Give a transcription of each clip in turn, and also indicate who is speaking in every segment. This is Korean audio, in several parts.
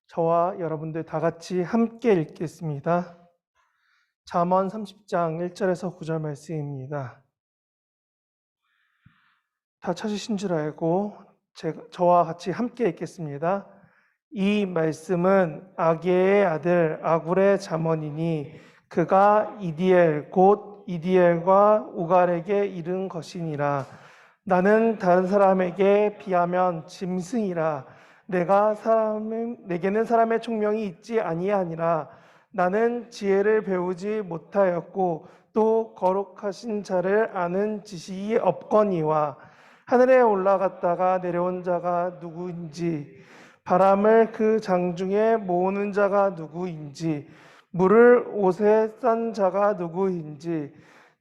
Speaker 1: 저와 여러분들 다 같이 함께 읽겠습니다. 잠언 30장 1절에서 9절 말씀입니다. 다 찾으신 줄 알고 저와 같이 함께 읽겠습니다. 이 말씀은 아게의 아들 아굴의 잠언이니 그가 이디엘 곧 이디엘과 우갈에게 이른 것이니라. 나는 다른 사람에게 비하면 짐승이라. 내게는 사람의 총명이 있지 아니하니라. 나는 지혜를 배우지 못하였고 또 거룩하신 자를 아는 지식이 없거니와. 하늘에 올라갔다가 내려온 자가 누구인지, 바람을 그 장중에 모으는 자가 누구인지, 물을 옷에 싼 자가 누구인지,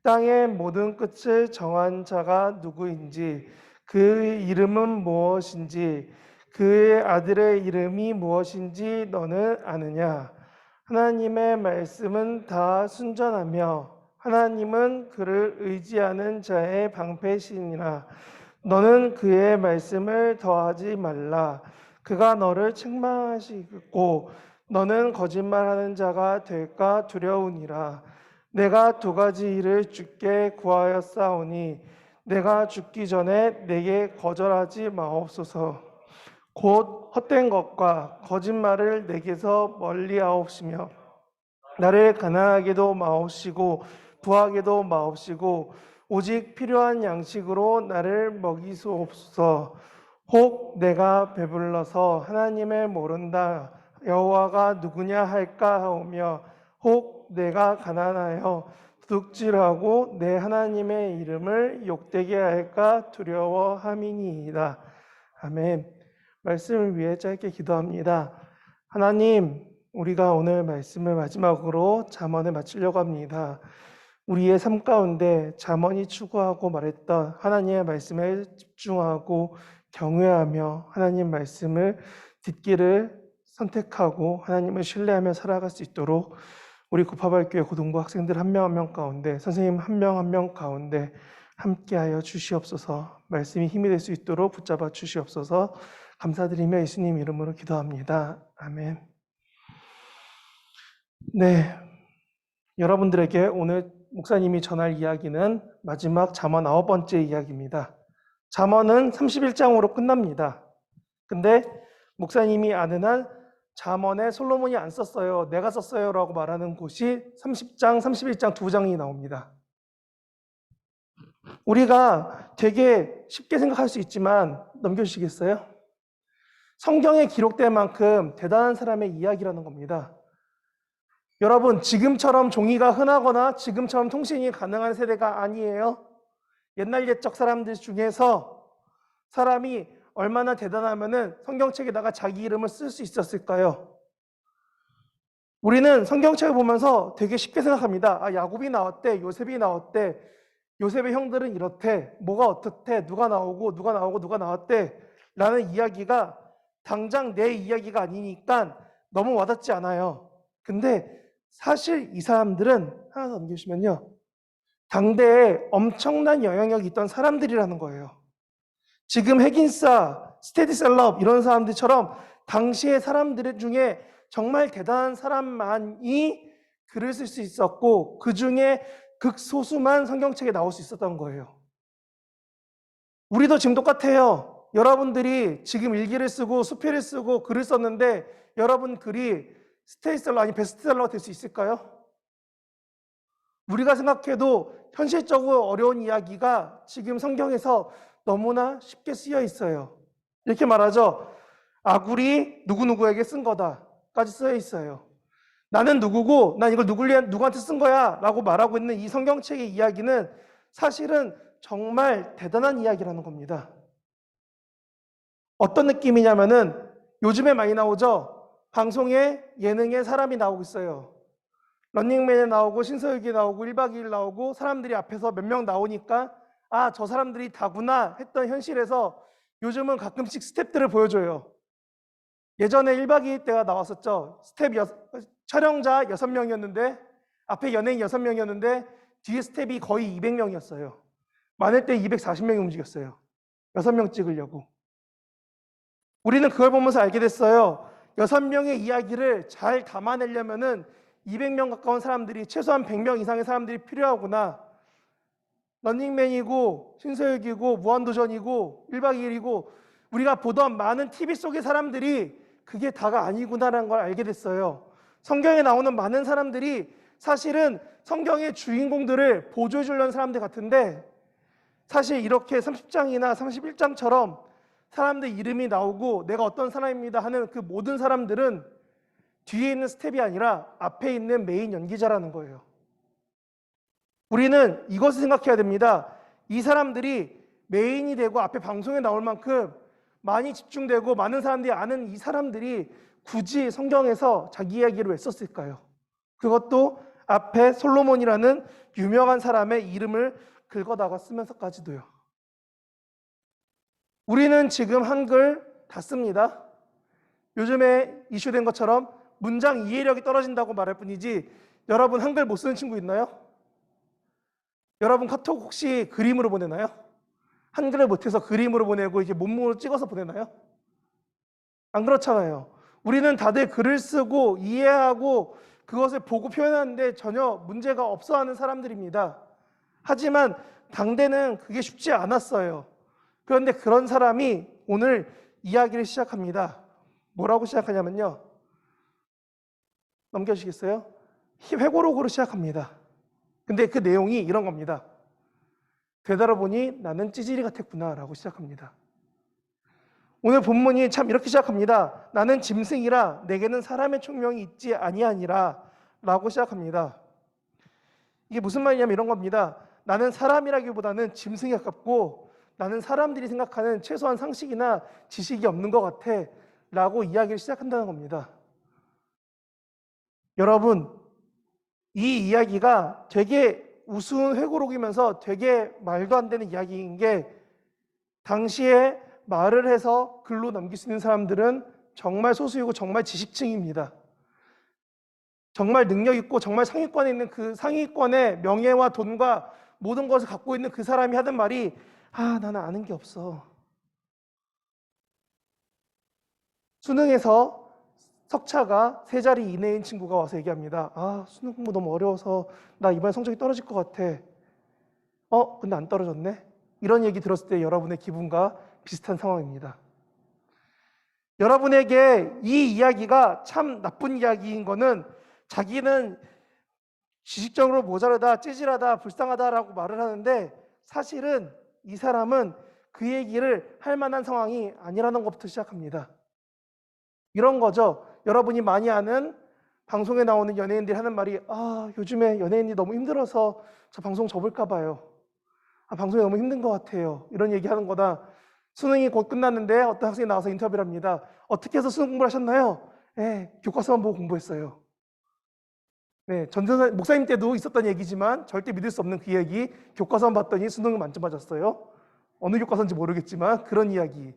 Speaker 1: 땅의 모든 끝을 정한 자가 누구인지, 그의 이름은 무엇인지, 그의 아들의 이름이 무엇인지 너는 아느냐? 하나님의 말씀은 다 순전하며 하나님은 그를 의지하는 자의 방패시니라. 너는 그의 말씀을 더하지 말라. 그가 너를 책망하시고 너는 거짓말하는 자가 될까 두려우니라. 내가 두 가지 일을 주께 구하였사오니 내가 죽기 전에 내게 거절하지 마옵소서. 곧 헛된 것과 거짓말을 내게서 멀리하옵시며 나를 가난하게도 마옵시고 부하게도 마옵시고 오직 필요한 양식으로 나를 먹이소옵소서. 혹 내가 배불러서 하나님을 모른다 여호와가 누구냐 할까 하오며 혹 내가 가난하여 도둑질하고 내 하나님의 이름을 욕되게 할까 두려워함이니이다. 아멘. 말씀을 위해 짧게 기도합니다. 하나님, 우리가 오늘 말씀을 마지막으로 잠언을 마치려고 합니다. 우리의 삶 가운데 잠언이 추구하고 말했던 하나님의 말씀에 집중하고 경외하며 하나님 말씀을 듣기를 선택하고 하나님을 신뢰하며 살아갈 수 있도록 우리 구파발교회 고등부 학생들 한 명 한 명 가운데 선생님 한 명 한 명 가운데 함께하여 주시옵소서. 말씀이 힘이 될 수 있도록 붙잡아 주시옵소서. 감사드리며 예수님 이름으로 기도합니다. 아멘. 네, 여러분들에게 오늘 목사님이 전할 이야기는 마지막 잠언 9번째 이야기입니다. 잠언은 31장으로 끝납니다. 근데 목사님이 아는 한 잠언에 솔로몬이 안 썼어요, 내가 썼어요 라고 말하는 곳이 30장, 31장 두 장이 나옵니다. 우리가 되게 쉽게 생각할 수 있지만 넘겨주시겠어요? 성경에 기록된 만큼 대단한 사람의 이야기라는 겁니다. 여러분, 지금처럼 종이가 흔하거나 지금처럼 통신이 가능한 세대가 아니에요. 옛날 옛적 사람들 중에서 사람이 얼마나 대단하면은 성경책에다가 자기 이름을 쓸 수 있었을까요? 우리는 성경책을 보면서 되게 쉽게 생각합니다. 아, 야곱이 나왔대, 요셉이 나왔대, 요셉의 형들은 이렇대, 뭐가 어떻대, 누가 나오고 누가 나오고 누가 나왔대 라는 이야기가 당장 내 이야기가 아니니까 너무 와닿지 않아요. 근데 사실 이 사람들은 하나 더 넘기시면요, 당대에 엄청난 영향력이 있던 사람들이라는 거예요. 지금 핵인싸, 스테디셀럽 이런 사람들처럼 당시의 사람들 중에 정말 대단한 사람만이 글을 쓸 수 있었고 그 중에 극소수만 성경책에 나올 수 있었던 거예요. 우리도 지금 똑같아요. 여러분들이 지금 일기를 쓰고 수필을 쓰고 글을 썼는데 여러분 글이 스테디셀러 아니 베스트셀러가 될 수 있을까요? 우리가 생각해도 현실적으로 어려운 이야기가 지금 성경에서 너무나 쉽게 쓰여 있어요. 이렇게 말하죠. 아굴이 누구누구에게 쓴 거다까지 쓰여 있어요. 나는 누구고 난 이걸 누구한테 쓴 거야 라고 말하고 있는 이 성경책의 이야기는 사실은 정말 대단한 이야기라는 겁니다. 어떤 느낌이냐면은 요즘에 많이 나오죠. 방송에 예능에 사람이 나오고 있어요. 런닝맨에 나오고 신서유기에 나오고 1박 2일 나오고 사람들이 앞에서 몇 명 나오니까 아, 저 사람들이 다구나 했던 현실에서 요즘은 가끔씩 스텝들을 보여줘요. 예전에 1박 2일 때가 나왔었죠. 촬영자 6명이었는데 앞에 연예인 6명이었는데 뒤에 스텝이 거의 200명이었어요. 많을 때 240명이 움직였어요. 6명 찍으려고. 우리는 그걸 보면서 알게 됐어요. 6명의 이야기를 잘 담아내려면은 200명 가까운 사람들이, 최소한 100명 이상의 사람들이 필요하구나. 런닝맨이고 신서유기고 무한도전이고 1박 2일이고 우리가 보던 많은 TV 속의 사람들이 그게 다가 아니구나라는 걸 알게 됐어요. 성경에 나오는 많은 사람들이 사실은 성경의 주인공들을 보조해 주려는 사람들 같은데, 사실 이렇게 30장이나 31장처럼 사람들 이름이 나오고 내가 어떤 사람입니다 하는 그 모든 사람들은 뒤에 있는 스텝이 아니라 앞에 있는 메인 연기자라는 거예요. 우리는 이것을 생각해야 됩니다. 이 사람들이 메인이 되고 앞에 방송에 나올 만큼 많이 집중되고 많은 사람들이 아는 이 사람들이 굳이 성경에서 자기 이야기를 왜 썼을까요? 그것도 앞에 솔로몬이라는 유명한 사람의 이름을 긁어다가 쓰면서까지도요. 우리는 지금 한글 다 씁니다. 요즘에 이슈된 것처럼 문장 이해력이 떨어진다고 말할 뿐이지, 여러분 한글 못 쓰는 친구 있나요? 여러분 카톡 혹시 그림으로 보내나요? 한글을 못해서 그림으로 보내고 이게 몸으로 찍어서 보내나요? 안 그렇잖아요. 우리는 다들 글을 쓰고 이해하고 그것을 보고 표현하는데 전혀 문제가 없어 하는 사람들입니다. 하지만 당대는 그게 쉽지 않았어요. 그런데 그런 사람이 오늘 이야기를 시작합니다. 뭐라고 시작하냐면요. 넘겨주시겠어요? 회고록으로 시작합니다. 근데 그 내용이 이런 겁니다. 되돌아보니 나는 찌질이 같았구나 라고 시작합니다. 오늘 본문이 참 이렇게 시작합니다. 나는 짐승이라 내게는 사람의 총명이 있지 아니하니라 라고 시작합니다. 이게 무슨 말이냐면 이런 겁니다. 나는 사람이라기보다는 짐승에 가깝고 나는 사람들이 생각하는 최소한 상식이나 지식이 없는 것 같아 라고 이야기를 시작한다는 겁니다. 여러분, 이 이야기가 되게 우스운 회고록이면서 되게 말도 안 되는 이야기인 게, 당시에 말을 해서 글로 남길 수 있는 사람들은 정말 소수이고 정말 지식층입니다. 정말 능력 있고 정말 상위권에 있는 그 상위권의 명예와 돈과 모든 것을 갖고 있는 그 사람이 하던 말이 나는 아는 게 없어. 수능에서 석차가 3자리 이내인 친구가 와서 얘기합니다. 수능 공부 너무 어려워서 나 이번에 성적이 떨어질 것 같아. 근데 안 떨어졌네? 이런 얘기 들었을 때 여러분의 기분과 비슷한 상황입니다. 여러분에게 이 이야기가 참 나쁜 이야기인 거는, 자기는 지식적으로 모자르다, 찌질하다, 불쌍하다라고 말을 하는데 사실은 이 사람은 그 얘기를 할 만한 상황이 아니라는 것부터 시작합니다. 이런 거죠. 여러분이 많이 아는 방송에 나오는 연예인들이 하는 말이 요즘에 연예인이 너무 힘들어서 저 방송 접을까 봐요. 방송이 너무 힘든 것 같아요. 이런 얘기하는 거다. 수능이 곧 끝났는데 어떤 학생이 나와서 인터뷰를 합니다. 어떻게 해서 수능 공부를 하셨나요? 교과서만 보고 공부했어요. 전전사 목사님 때도 있었던 얘기지만 절대 믿을 수 없는 그 얘기. 교과서만 봤더니 수능은 만점 맞았어요. 어느 교과서인지 모르겠지만 그런 이야기.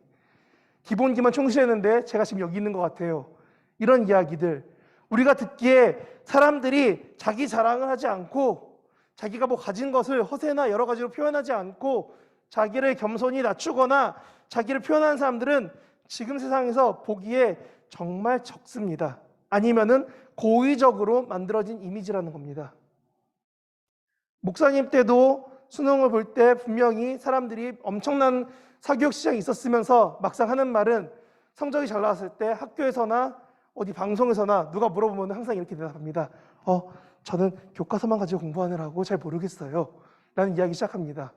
Speaker 1: 기본기만 충실했는데 제가 지금 여기 있는 것 같아요. 이런 이야기들. 우리가 듣기에 사람들이 자기 자랑을 하지 않고 자기가 뭐 가진 것을 허세나 여러 가지로 표현하지 않고 자기를 겸손히 낮추거나 자기를 표현하는 사람들은 지금 세상에서 보기에 정말 적습니다. 아니면은 고의적으로 만들어진 이미지라는 겁니다. 목사님 때도 수능을 볼 때 분명히 사람들이 엄청난 사교육 시장이 있었으면서 막상 하는 말은 성적이 잘 나왔을 때 학교에서나 어디 방송에서나 누가 물어보면 항상 이렇게 대답합니다. 저는 교과서만 가지고 공부하느라고 잘 모르겠어요 라는 이야기 시작합니다.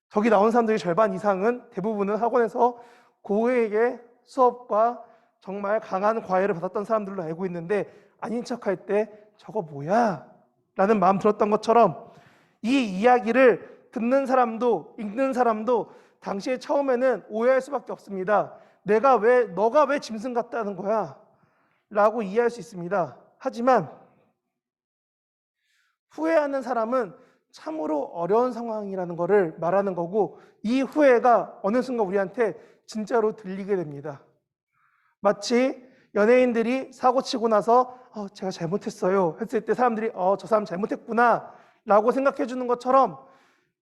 Speaker 1: 저기 나온 사람들의 절반 이상은 대부분은 학원에서 고액의 수업과 정말 강한 과외를 받았던 사람들로 알고 있는데 아닌 척할 때 저거 뭐야? 라는 마음 들었던 것처럼 이 이야기를 듣는 사람도 읽는 사람도 당시에 처음에는 오해할 수밖에 없습니다. 너가 왜 짐승 같다는 거야? 라고 이해할 수 있습니다. 하지만 후회하는 사람은 참으로 어려운 상황이라는 것을 말하는 거고, 이 후회가 어느 순간 우리한테 진짜로 들리게 됩니다. 마치 연예인들이 사고치고 나서 제가 잘못했어요 했을 때 사람들이 저 사람 잘못했구나 라고 생각해 주는 것처럼,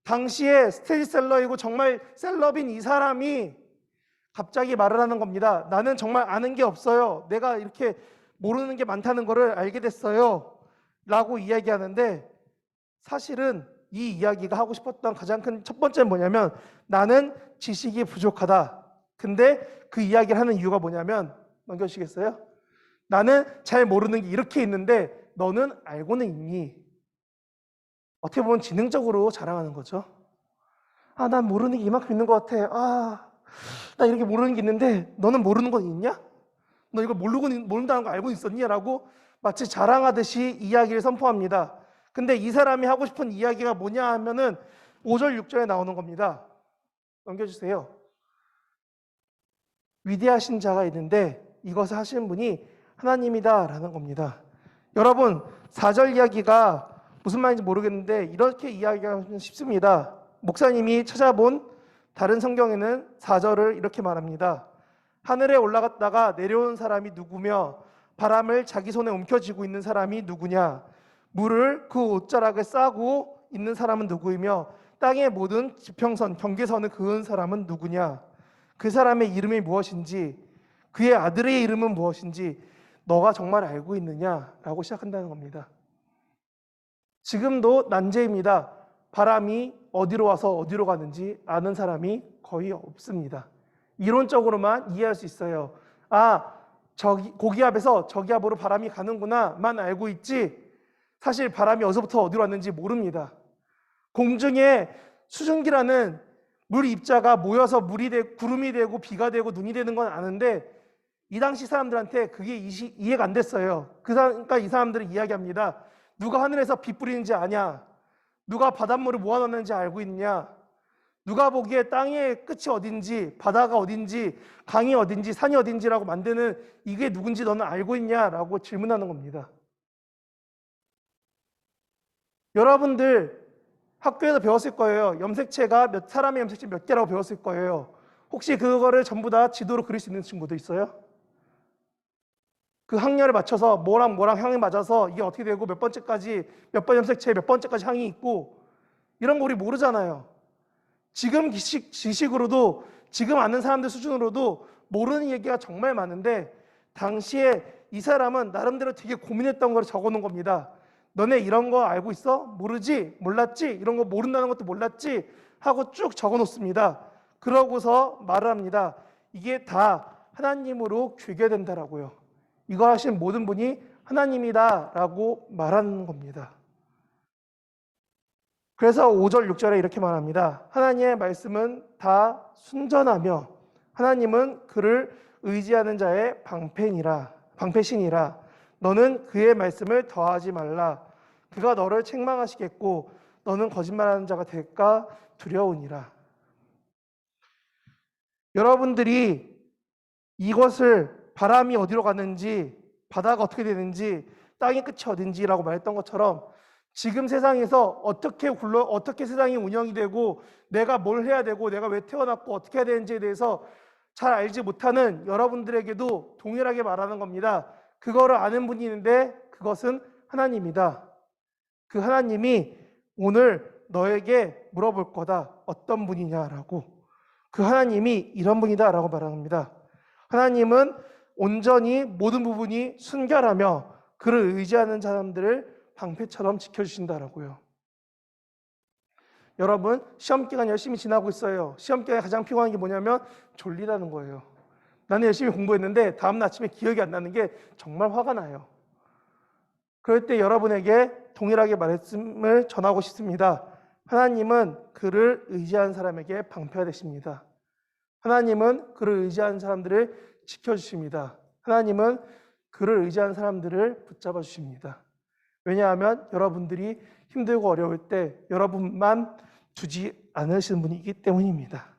Speaker 1: 당시에 스테디셀러이고 정말 셀럽인 이 사람이 갑자기 말을 하는 겁니다. 나는 정말 아는 게 없어요. 내가 이렇게 모르는 게 많다는 것을 알게 됐어요. 라고 이야기하는데, 사실은 이 이야기가 하고 싶었던 가장 큰 첫 번째는 뭐냐면, 나는 지식이 부족하다. 근데 그 이야기를 하는 이유가 뭐냐면, 넘겨주시겠어요? 나는 잘 모르는 게 이렇게 있는데 너는 알고는 있니? 어떻게 보면 지능적으로 자랑하는 거죠. 아, 난 모르는 게 이만큼 있는 것 같아. 아, 나 이렇게 모르는 게 있는데 너는 모르는 건 있냐? 너 이걸 모른다는 거 알고 있었니? 라고 마치 자랑하듯이 이야기를 선포합니다. 근데 이 사람이 하고 싶은 이야기가 뭐냐 하면은 5절 6절에 나오는 겁니다. 넘겨주세요. 위대하신 자가 있는데 이것을 하시는 분이 하나님이다 라는 겁니다. 여러분, 4절 이야기가 무슨 말인지 모르겠는데 이렇게 이야기하면 쉽습니다. 목사님이 찾아본 다른 성경에는 4절을 이렇게 말합니다. 하늘에 올라갔다가 내려온 사람이 누구며 바람을 자기 손에 움켜쥐고 있는 사람이 누구냐? 물을 그 옷자락에 싸고 있는 사람은 누구이며 땅의 모든 지평선, 경계선을 그은 사람은 누구냐? 그 사람의 이름이 무엇인지, 그의 아들의 이름은 무엇인지 너가 정말 알고 있느냐? 라고 시작한다는 겁니다. 지금도 난제입니다. 바람이 어디로 와서 어디로 가는지 아는 사람이 거의 없습니다. 이론적으로만 이해할 수 있어요. 아, 고기압에서 저기압으로 바람이 가는구나만 알고 있지, 사실 바람이 어디서부터 어디로 왔는지 모릅니다. 공중에 수증기라는 물 입자가 모여서 구름이 되고 비가 되고 눈이 되는 건 아는데 이 당시 사람들한테 그게 이해가 안 됐어요. 그러니까 이 사람들은 이야기합니다. 누가 하늘에서 비 뿌리는지 아냐? 누가 바닷물을 모아놨는지 알고 있냐? 누가 보기에 땅의 끝이 어딘지, 바다가 어딘지, 강이 어딘지, 산이 어딘지라고 만드는 이게 누군지 너는 알고 있냐라고 질문하는 겁니다. 여러분들 학교에서 배웠을 거예요. 사람의 염색체 몇 개라고 배웠을 거예요. 혹시 그거를 전부 다 지도로 그릴 수 있는 친구도 있어요? 그 학렬에 맞춰서 뭐랑 향이 맞아서 이게 어떻게 되고 몇 번째까지 몇 번 염색체 몇 번째까지 향이 있고 이런 거 우리 모르잖아요. 지금 지식으로도 지금 아는 사람들 수준으로도 모르는 얘기가 정말 많은데 당시에 이 사람은 나름대로 되게 고민했던 걸 적어놓은 겁니다. 너네 이런 거 알고 있어? 모르지? 몰랐지? 이런 거 모른다는 것도 몰랐지? 하고 쭉 적어놓습니다. 그러고서 말을 합니다. 이게 다 하나님으로 귀결된다라고요. 이거 하신 모든 분이 하나님이다라고 말하는 겁니다. 그래서 5절 6절에 이렇게 말합니다. 하나님의 말씀은 다 순전하며 하나님은 그를 의지하는 자의 방패신이라. 너는 그의 말씀을 더하지 말라. 그가 너를 책망하시겠고 너는 거짓말하는 자가 될까 두려우니라. 여러분들이 이것을 바람이 어디로 가는지, 바다가 어떻게 되는지, 땅의 끝이 어딘지라고 말했던 것처럼 지금 세상에서 어떻게 세상이 운영이 되고 내가 뭘 해야 되고 내가 왜 태어났고 어떻게 해야 되는지에 대해서 잘 알지 못하는 여러분들에게도 동일하게 말하는 겁니다. 그거를 아는 분이 있는데 그것은 하나님이다. 그 하나님이 오늘 너에게 물어볼 거다. 어떤 분이냐라고. 그 하나님이 이런 분이다라고 말합니다. 하나님은 온전히 모든 부분이 순결하며 그를 의지하는 사람들을 방패처럼 지켜주신다라고요. 여러분, 시험 기간 열심히 지나고 있어요. 시험 기간에 가장 피곤한 게 뭐냐면 졸리다는 거예요. 나는 열심히 공부했는데 다음날 아침에 기억이 안 나는 게 정말 화가 나요. 그럴 때 여러분에게 동일하게 말씀을 전하고 싶습니다. 하나님은 그를 의지하는 사람에게 방패가 되십니다. 하나님은 그를 의지하는 사람들을 지켜주십니다. 하나님은 그를 의지하는 사람들을 붙잡아 주십니다. 왜냐하면 여러분들이 힘들고 어려울 때 여러분만 두지 않으시는 분이기 때문입니다.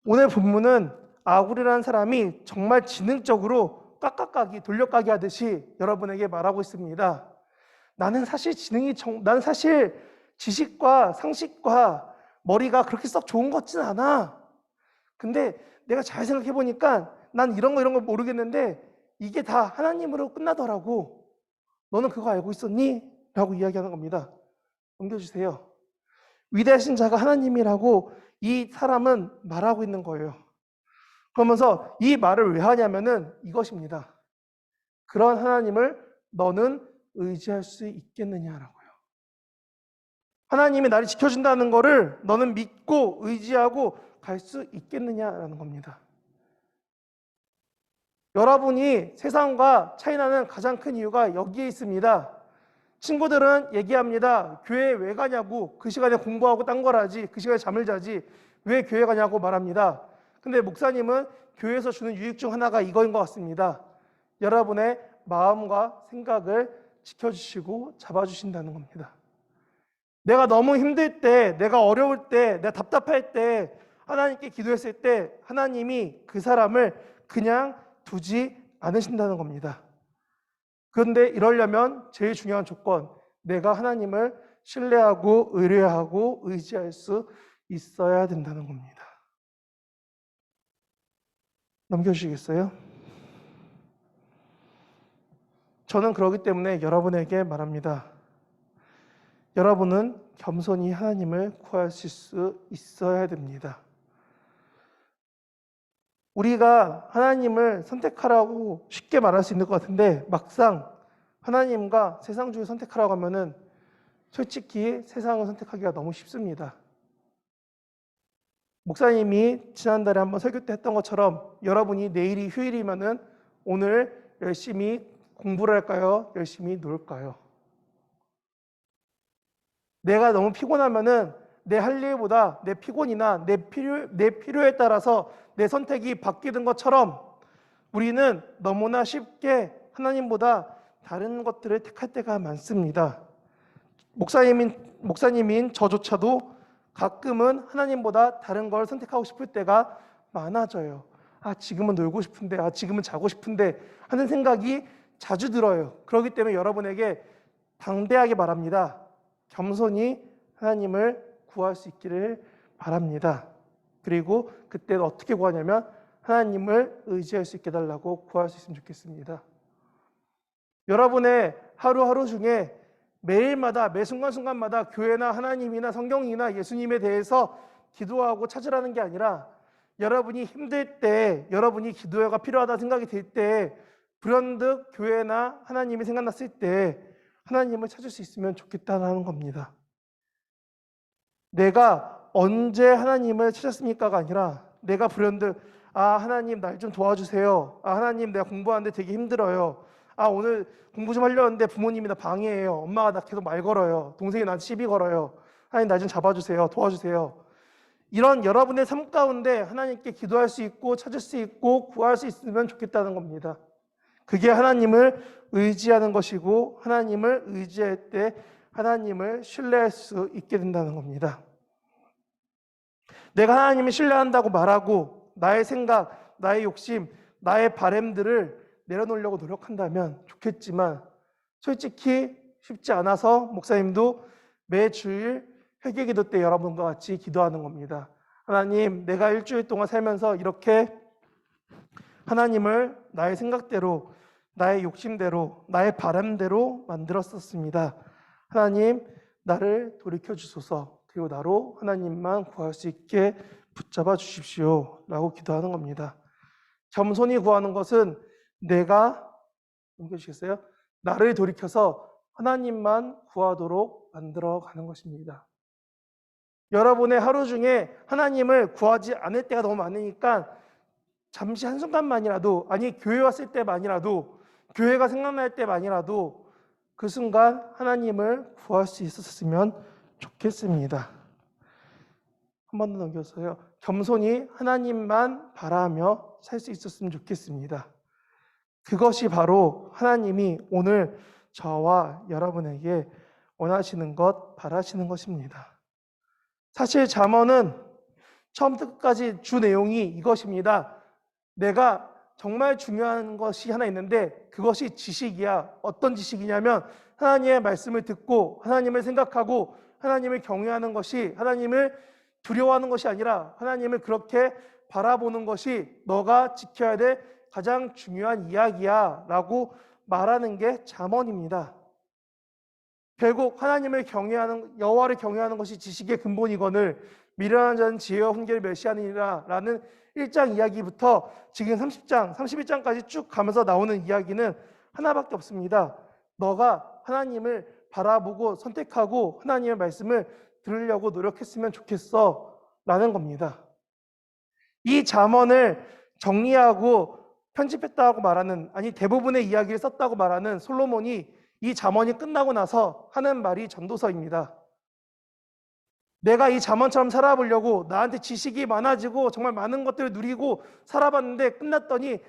Speaker 1: 오늘 본문은 아굴이라는 사람이 정말 지능적으로 깎아까기, 돌려까기 하듯이 여러분에게 말하고 있습니다. 나는 사실 지식과 상식과 머리가 그렇게 썩 좋은 것 같지는 않아. 근데 내가 잘 생각해 보니까 난 이런 거 모르겠는데 이게 다 하나님으로 끝나더라고. 너는 그거 알고 있었니? 라고 이야기하는 겁니다. 넘겨주세요. 위대하신 자가 하나님이라고 이 사람은 말하고 있는 거예요. 그러면서 이 말을 왜 하냐면은 이것입니다. 그런 하나님을 너는 의지할 수 있겠느냐라고요. 하나님이 나를 지켜준다는 거를 너는 믿고 의지하고 갈 수 있겠느냐라는 겁니다. 여러분이 세상과 차이나는 가장 큰 이유가 여기에 있습니다. 친구들은 얘기합니다. 교회 왜 가냐고. 그 시간에 공부하고 딴 걸 하지. 그 시간에 잠을 자지. 왜 교회 가냐고 말합니다. 근데 목사님은 교회에서 주는 유익 중 하나가 이거인 것 같습니다. 여러분의 마음과 생각을 지켜주시고 잡아주신다는 겁니다. 내가 너무 힘들 때, 내가 어려울 때, 내가 답답할 때 하나님께 기도했을 때 하나님이 그 사람을 그냥 두지 않으신다는 겁니다. 그런데 이러려면 제일 중요한 조건, 내가 하나님을 신뢰하고 의뢰하고 의지할 수 있어야 된다는 겁니다. 넘겨주시겠어요? 저는 그렇기 때문에 여러분에게 말합니다. 여러분은 겸손히 하나님을 구하실 수 있어야 됩니다. 우리가 하나님을 선택하라고 쉽게 말할 수 있는 것 같은데 막상 하나님과 세상 중에 선택하라고 하면은 솔직히 세상을 선택하기가 너무 쉽습니다. 목사님이 지난달에 한번 설교 때 했던 것처럼 여러분이 내일이 휴일이면은 오늘 열심히 공부를 할까요? 열심히 놀까요? 내가 너무 피곤하면은 내 할 일보다 내 피곤이나 내 필요에 따라서 내 선택이 바뀌는 것처럼 우리는 너무나 쉽게 하나님보다 다른 것들을 택할 때가 많습니다. 목사님인 저조차도 가끔은 하나님보다 다른 걸 선택하고 싶을 때가 많아져요. 지금은 놀고 싶은데, 지금은 자고 싶은데 하는 생각이 자주 들어요. 그렇기 때문에 여러분에게 당대하게 말합니다. 겸손히 하나님을 구할 수 있기를 바랍니다. 그리고 그때는 어떻게 구하냐면 하나님을 의지할 수 있게 해달라고 구할 수 있으면 좋겠습니다. 여러분의 하루하루 중에 매일마다 매 순간순간마다 교회나 하나님이나 성경이나 예수님에 대해서 기도하고 찾으라는 게 아니라 여러분이 힘들 때, 여러분이 기도가 필요하다 생각이 들 때 불현듯 교회나 하나님이 생각났을 때 하나님을 찾을 수 있으면 좋겠다는 겁니다. 내가 언제 하나님을 찾았습니까가 아니라 내가 불현듯 하나님 날 좀 도와주세요. 하나님 내가 공부하는데 되게 힘들어요. 오늘 공부 좀 하려는데 부모님이 나 방해해요. 엄마가 나 계속 말 걸어요. 동생이 나한테 시비 걸어요. 하나님 날 좀 잡아주세요. 도와주세요. 이런 여러분의 삶 가운데 하나님께 기도할 수 있고 찾을 수 있고 구할 수 있으면 좋겠다는 겁니다. 그게 하나님을 의지하는 것이고 하나님을 의지할 때 하나님을 신뢰할 수 있게 된다는 겁니다. 내가 하나님을 신뢰한다고 말하고 나의 생각, 나의 욕심, 나의 바램들을 내려놓으려고 노력한다면 좋겠지만 솔직히 쉽지 않아서 목사님도 매주일 회개기도 때 여러분과 같이 기도하는 겁니다. 하나님, 내가 일주일 동안 살면서 이렇게 하나님을 나의 생각대로, 나의 욕심대로, 나의 바람대로 만들었었습니다. 하나님, 나를 돌이켜 주소서. 그리고 나로 하나님만 구할 수 있게 붙잡아 주십시오. 라고 기도하는 겁니다. 겸손히 구하는 것은 내가, 넘겨주시겠어요? 나를 돌이켜서 하나님만 구하도록 만들어가는 것입니다. 여러분의 하루 중에 하나님을 구하지 않을 때가 너무 많으니까 잠시 한순간만이라도, 교회 왔을 때만이라도, 교회가 생각날 때만이라도 그 순간 하나님을 구할 수 있었으면 좋겠습니다. 한 번 더 넘겨서요. 겸손히 하나님만 바라며 살 수 있었으면 좋겠습니다. 그것이 바로 하나님이 오늘 저와 여러분에게 원하시는 것, 바라시는 것입니다. 사실 잠언은 처음부터 끝까지 주 내용이 이것입니다. 내가 정말 중요한 것이 하나 있는데 그것이 지식이야. 어떤 지식이냐면 하나님의 말씀을 듣고 하나님을 생각하고 하나님을 경외하는 것이, 하나님을 두려워하는 것이 아니라 하나님을 그렇게 바라보는 것이 너가 지켜야 될 가장 중요한 이야기야 라고 말하는 게 잠언입니다. 결국 하나님을 경외하는, 여호와를 경외하는 것이 지식의 근본이거늘 미련한 자는 지혜와 훈계를 멸시하느니라 라는 1장 이야기부터 지금 30장, 31장까지 쭉 가면서 나오는 이야기는 하나밖에 없습니다. 너가 하나님을 바라보고 선택하고 하나님의 말씀을 들으려고 노력했으면 좋겠어 라는 겁니다. 이 잠언을 정리하고 편집했다고 말하는, 아니 대부분의 이야기를 썼다고 말하는 솔로몬이 이 잠언이 끝나고 나서 하는 말이 전도서입니다. 내가 이 잠언처럼 살아보려고 나한테 지식이 많아지고 정말 많은 것들을 누리고 살아봤는데 끝났더니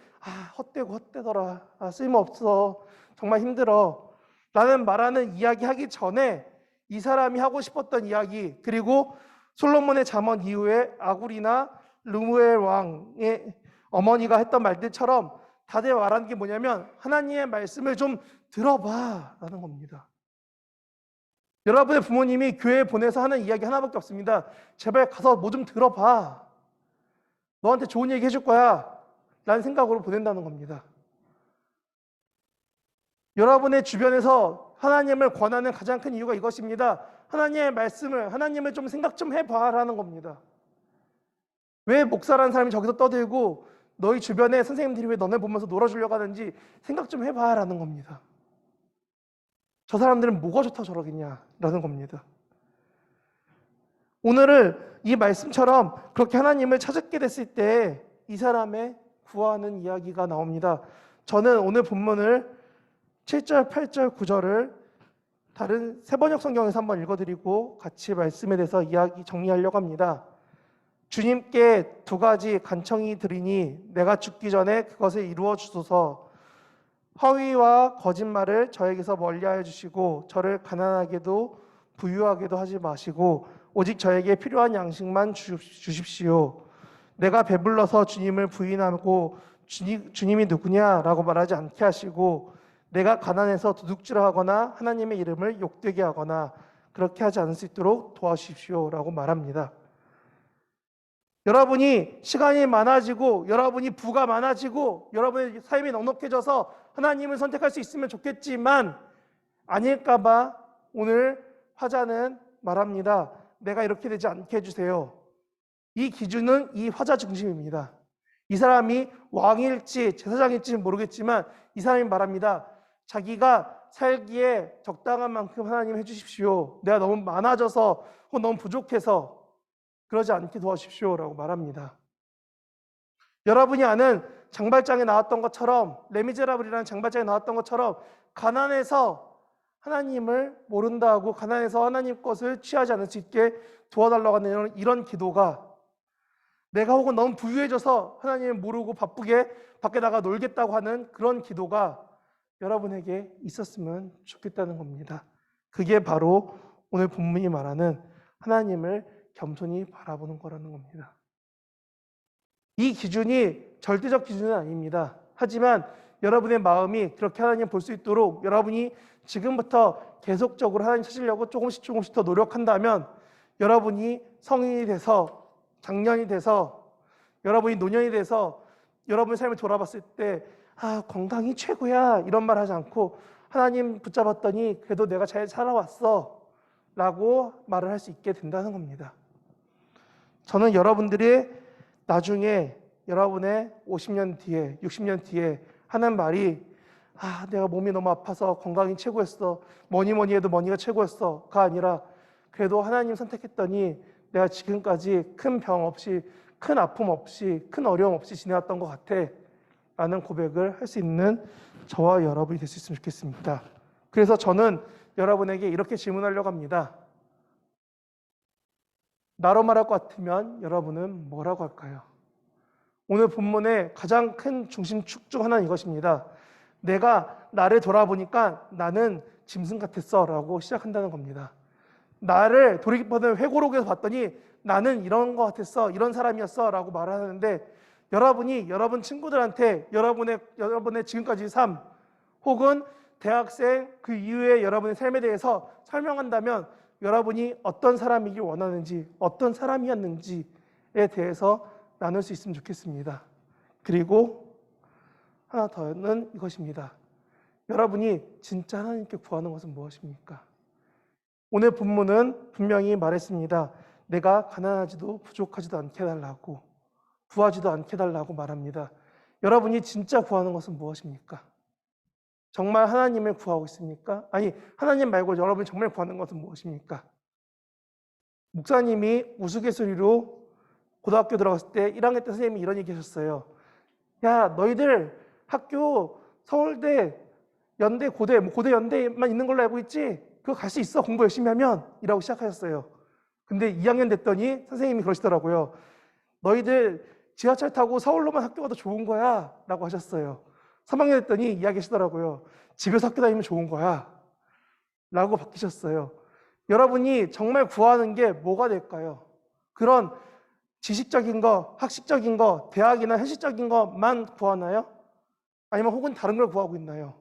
Speaker 1: 헛되고 헛되더라, 쓸모없어, 정말 힘들어 라는 말하는 이야기 하기 전에 이 사람이 하고 싶었던 이야기, 그리고 솔로몬의 잠언 이후에 아굴이나 르무엘 왕의 어머니가 했던 말들처럼 다들 말하는 게 뭐냐면 하나님의 말씀을 좀 들어봐 라는 겁니다. 여러분의 부모님이 교회에 보내서 하는 이야기 하나밖에 없습니다. 제발 가서 뭐 좀 들어봐. 너한테 좋은 얘기 해줄 거야 라는 생각으로 보낸다는 겁니다. 여러분의 주변에서 하나님을 권하는 가장 큰 이유가 이것입니다. 하나님의 말씀을, 하나님을 좀 생각 좀 해봐 라는 겁니다. 왜 목사라는 사람이 저기서 떠들고 너희 주변에 선생님들이 왜 너네 보면서 놀아주려고 하는지 생각 좀 해봐 라는 겁니다. 저 사람들은 뭐가 좋다 저러겠냐라는 겁니다. 오늘은 이 말씀처럼 그렇게 하나님을 찾게 됐을 때 이 사람의 구하는 이야기가 나옵니다. 저는 오늘 본문을 7절, 8절, 9절을 다른 세번역 성경에서 한번 읽어드리고 같이 말씀에 대해서 이야기 정리하려고 합니다. 주님께 두 가지 간청이 드리니 내가 죽기 전에 그것을 이루어 주소서. 허위와 거짓말을 저에게서 멀리하여 주시고 저를 가난하게도 부유하게도 하지 마시고 오직 저에게 필요한 양식만 주십시오. 내가 배불러서 주님을 부인하고 주님이 누구냐라고 말하지 않게 하시고 내가 가난해서 도둑질하거나 하나님의 이름을 욕되게 하거나 그렇게 하지 않을 수 있도록 도와주십시오라고 말합니다. 여러분이 시간이 많아지고 여러분이 부가 많아지고 여러분의 삶이 넉넉해져서 하나님을 선택할 수 있으면 좋겠지만 아닐까 봐 오늘 화자는 말합니다. 내가 이렇게 되지 않게 해주세요. 이 기준은 이 화자 중심입니다. 이 사람이 왕일지 제사장일지 모르겠지만 이 사람이 말합니다. 자기가 살기에 적당한 만큼 하나님 해주십시오. 내가 너무 많아져서 혹은 너무 부족해서 그러지 않게 도와주십시오라고 말합니다. 여러분이 아는 장발장에 나왔던 것처럼, 레미제라블이라는 장발장에 나왔던 것처럼 가난해서 하나님을 모른다고 가난해서 하나님 것을 취하지 않을 수 있게 도와달라고 하는 이런 기도가, 내가 혹은 너무 부유해져서 하나님을 모르고 바쁘게 밖에 나가 놀겠다고 하는 그런 기도가 여러분에게 있었으면 좋겠다는 겁니다. 그게 바로 오늘 본문이 말하는 하나님을 겸손히 바라보는 거라는 겁니다. 이 기준이 절대적 기준은 아닙니다. 하지만 여러분의 마음이 그렇게 하나님 볼 수 있도록 여러분이 지금부터 계속적으로 하나님 찾으려고 조금씩 더 노력한다면 여러분이 성인이 돼서 장년이 돼서 여러분이 노년이 돼서 여러분의 삶을 돌아봤을 때 건강이 최고야 이런 말 하지 않고 하나님 붙잡았더니 그래도 내가 잘 살아왔어 라고 말을 할 수 있게 된다는 겁니다. 저는 여러분들이 나중에 여러분의 50년 뒤에 60년 뒤에 하는 말이 내가 몸이 너무 아파서 건강이 최고였어, 뭐니 해도 뭐니가 최고였어가 아니라 그래도 하나님 선택했더니 내가 지금까지 큰 병 없이 큰 아픔 없이 큰 어려움 없이 지내왔던 것 같아 라는 고백을 할 수 있는 저와 여러분이 될 수 있으면 좋겠습니다. 그래서 저는 여러분에게 이렇게 질문하려고 합니다. 나로 말할 것 같으면 여러분은 뭐라고 할까요? 오늘 본문의 가장 큰 중심축 중 하나는 이것입니다. 내가 나를 돌아보니까 나는 짐승 같았어 라고 시작한다는 겁니다. 나를 돌이켜보는 회고록에서 봤더니 나는 이런 것 같았어, 이런 사람이었어 라고 말하는데 여러분이 여러분 친구들한테 여러분의 지금까지의 삶 혹은 대학생 그 이후에 여러분의 삶에 대해서 설명한다면 여러분이 어떤 사람이길 원하는지 어떤 사람이었는지에 대해서 나눌 수 있으면 좋겠습니다. 그리고 하나 더는 이것입니다. 여러분이 진짜 하나님께 구하는 것은 무엇입니까? 오늘 본문은 분명히 말했습니다. 내가 가난하지도 부족하지도 않게 해달라고, 구하지도 않게 해달라고 말합니다. 여러분이 진짜 구하는 것은 무엇입니까? 정말 하나님을 구하고 있습니까? 아니, 하나님 말고 여러분이 정말 구하는 것은 무엇입니까? 목사님이 우스갯소리로 고등학교 들어갔을 때 1학년 때 선생님이 이런 얘기 하셨어요. 야, 너희들 학교 서울대, 연대, 고대, 고대, 연대만 있는 걸로 알고 있지? 그거 갈 수 있어. 공부 열심히 하면. 이라고 시작하셨어요. 근데 2학년 됐더니 선생님이 그러시더라고요. 너희들 지하철 타고 서울로만 학교가 더 좋은 거야. 라고 하셨어요. 3학년 됐더니 이야기하시더라고요. 집에서 학교 다니면 좋은 거야. 라고 바뀌셨어요. 여러분이 정말 구하는 게 뭐가 될까요? 그런 지식적인 거, 학식적인 거, 대학이나 현실적인 것만 구하나요? 아니면 혹은 다른 걸 구하고 있나요?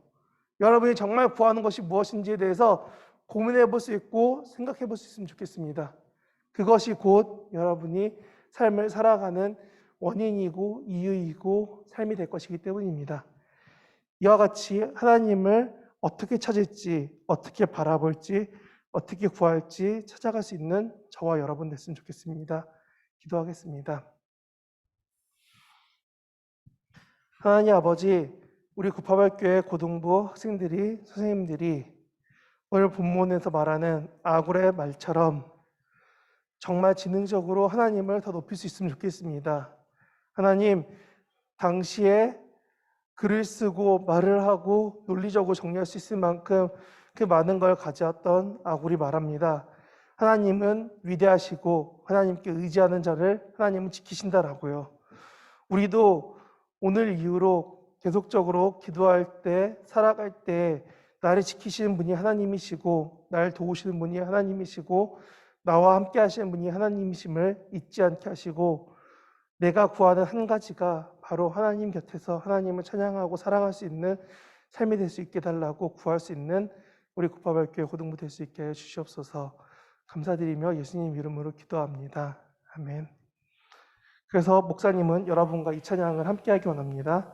Speaker 1: 여러분이 정말 구하는 것이 무엇인지에 대해서 고민해 볼 수 있고 생각해 볼 수 있으면 좋겠습니다. 그것이 곧 여러분이 삶을 살아가는 원인이고 이유이고 삶이 될 것이기 때문입니다. 이와 같이 하나님을 어떻게 찾을지, 어떻게 바라볼지, 어떻게 구할지 찾아갈 수 있는 저와 여러분 됐으면 좋겠습니다. 기도하겠습니다. 하나님 아버지, 우리 구파발교회 고등부 학생들이, 선생님들이 오늘 본문에서 말하는 아굴의 말처럼 정말 지능적으로 하나님을 더 높일 수 있으면 좋겠습니다. 하나님, 당시에 글을 쓰고 말을 하고 논리적으로 정리할 수 있을 만큼 그 많은 걸 가져왔던 아굴이 말합니다. 하나님은 위대하시고 하나님께 의지하는 자를 하나님은 지키신다라고요. 우리도 오늘 이후로 계속적으로 기도할 때, 살아갈 때 나를 지키시는 분이 하나님이시고 나를 도우시는 분이 하나님이시고 나와 함께 하시는 분이 하나님이심을 잊지 않게 하시고 내가 구하는 한 가지가 바로 하나님 곁에서 하나님을 찬양하고 사랑할 수 있는 삶이 될 수 있게 달라고 구할 수 있는 우리 구파발교회 고등부 될 수 있게 해주시옵소서. 감사드리며 예수님 이름으로 기도합니다. 아멘. 그래서 목사님은 여러분과 이 찬양을 함께 하기 원합니다.